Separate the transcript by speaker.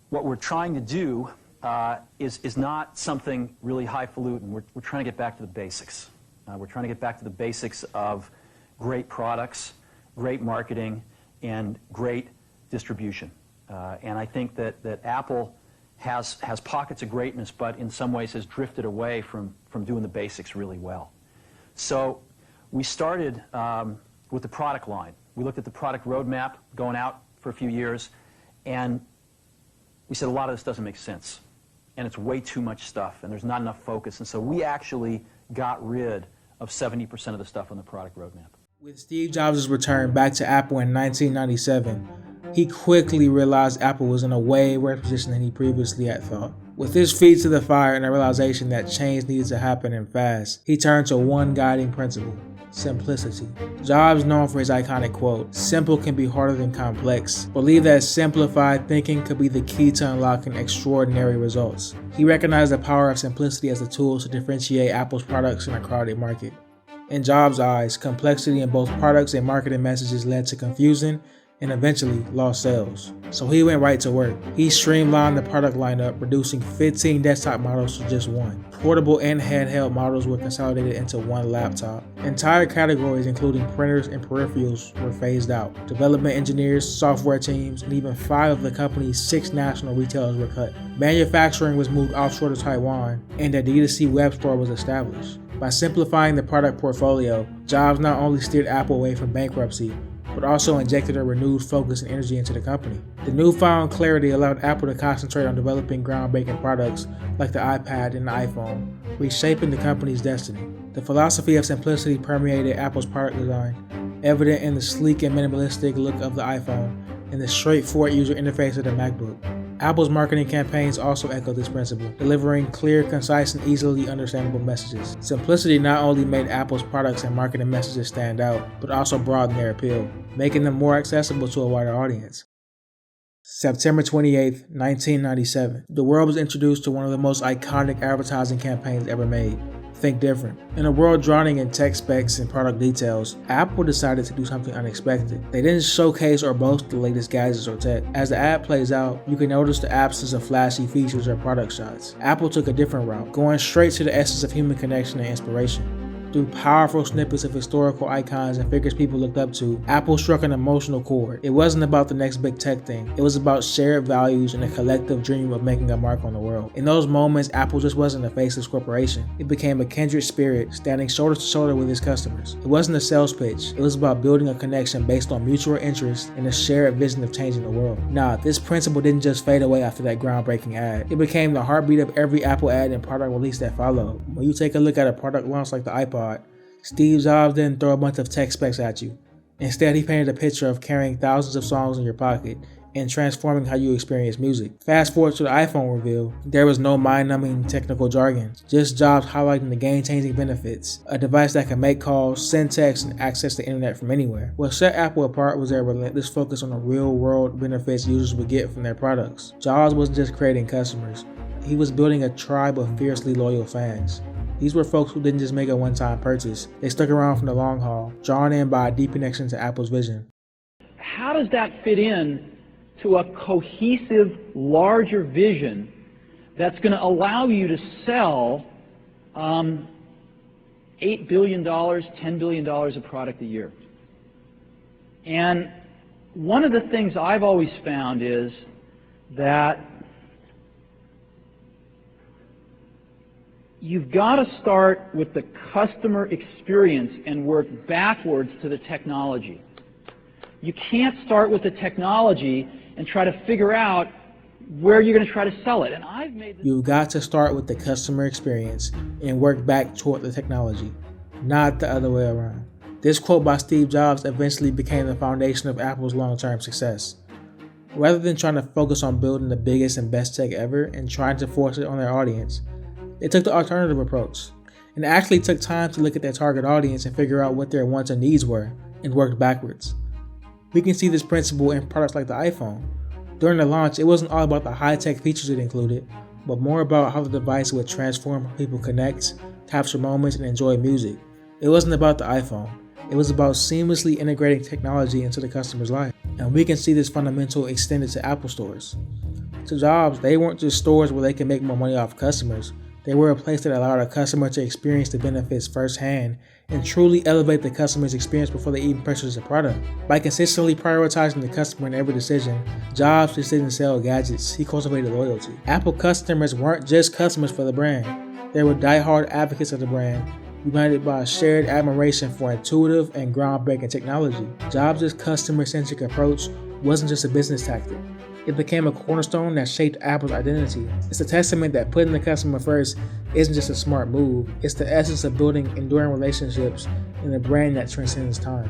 Speaker 1: what we're trying to do is not something really highfalutin. We're trying to get back to the basics. We're trying to get back to the basics of great products, great marketing, and great distribution. And I think that Apple has pockets of greatness, but in some ways has drifted away from doing the basics really well. So we started with the product line. We looked at the product roadmap going out for a few years, and we said a lot of this doesn't make sense, and it's way too much stuff, and there's not enough focus. And so we actually got rid of 70% of the stuff on the product roadmap.
Speaker 2: With Steve Jobs' return back to Apple in 1997, he quickly realized Apple was in a way worse position than he previously had thought. With his feet to the fire and a realization that change needed to happen and fast, he turned to one guiding principle: simplicity. Jobs, known for his iconic quote, "Simple can be harder than complex," believed that simplified thinking could be the key to unlocking extraordinary results. He recognized the power of simplicity as a tool to differentiate Apple's products in a crowded market. In Jobs' eyes, complexity in both products and marketing messages led to confusion and eventually lost sales. So he went right to work. He streamlined the product lineup, reducing 15 desktop models to just one. Portable and handheld models were consolidated into one laptop. Entire categories, including printers and peripherals, were phased out. Development engineers, software teams, and even 5 of the company's 6 national retailers were cut. Manufacturing was moved offshore to Taiwan, and a D2C web store was established. By simplifying the product portfolio, Jobs not only steered Apple away from bankruptcy, but also injected a renewed focus and energy into the company. The newfound clarity allowed Apple to concentrate on developing groundbreaking products like the iPad and the iPhone, reshaping the company's destiny. The philosophy of simplicity permeated Apple's product design, evident in the sleek and minimalistic look of the iPhone and the straightforward user interface of the MacBook. Apple's marketing campaigns also echoed this principle, delivering clear, concise, and easily understandable messages. Simplicity not only made Apple's products and marketing messages stand out, but also broadened their appeal, making them more accessible to a wider audience. September 28, 1997, the world was introduced to one of the most iconic advertising campaigns ever made. Think different. In a world drowning in tech specs and product details, Apple decided to do something unexpected. They didn't showcase or boast the latest gadgets or tech. As the ad plays out, you can notice the absence of flashy features or product shots. Apple took a different route, going straight to the essence of human connection and inspiration. Through powerful snippets of historical icons and figures people looked up to, Apple struck an emotional chord. It wasn't about the next big tech thing. It was about shared values and a collective dream of making a mark on the world. In those moments, Apple just wasn't a faceless corporation. It became a kindred spirit, standing shoulder to shoulder with its customers. It wasn't a sales pitch. It was about building a connection based on mutual interest and a shared vision of changing the world. This principle didn't just fade away after that groundbreaking ad. It became the heartbeat of every Apple ad and product release that followed. When you take a look at a product launch like the iPod, Steve Jobs didn't throw a bunch of tech specs at you. Instead, he painted a picture of carrying thousands of songs in your pocket and transforming how you experience music. Fast forward to the iPhone reveal, there was no mind-numbing technical jargon, just Jobs highlighting the game-changing benefits, a device that can make calls, send texts, and access the internet from anywhere. What set Apple apart was their relentless focus on the real-world benefits users would get from their products. Jobs wasn't just creating customers, he was building a tribe of fiercely loyal fans. These were folks who didn't just make a one-time purchase. They stuck around from the long haul, drawn in by a deep connection to Apple's vision.
Speaker 3: How does that fit in to a cohesive, larger vision that's going to allow you to sell $8 billion, $10 billion of product a year? And one of the things I've always found is that you've got to start with the customer experience and work backwards to the technology. You can't start with the technology and try to figure out where you're going to try to sell it. And I've made this.
Speaker 2: You've got to start with the customer experience and work back toward the technology, not the other way around. This quote by Steve Jobs eventually became the foundation of Apple's long-term success. Rather than trying to focus on building the biggest and best tech ever and trying to force it on their audience, they took the alternative approach and actually took time to look at their target audience and figure out what their wants and needs were and worked backwards. We can see this principle in products like the iPhone. During the launch, it wasn't all about the high-tech features it included, but more about how the device would transform how people connect, capture moments, and enjoy music. It wasn't about the iPhone. It was about seamlessly integrating technology into the customer's life. And we can see this fundamental extended to Apple stores. To Jobs, they weren't just stores where they could make more money off customers. They were a place that allowed a customer to experience the benefits firsthand and truly elevate the customer's experience before they even purchase a product. By consistently prioritizing the customer in every decision, Jobs just didn't sell gadgets, he cultivated loyalty. Apple customers weren't just customers for the brand. They were diehard advocates of the brand, united by a shared admiration for intuitive and groundbreaking technology. Jobs' customer-centric approach wasn't just a business tactic. It became a cornerstone that shaped Apple's identity. It's a testament that putting the customer first isn't just a smart move, it's the essence of building enduring relationships in a brand that transcends time.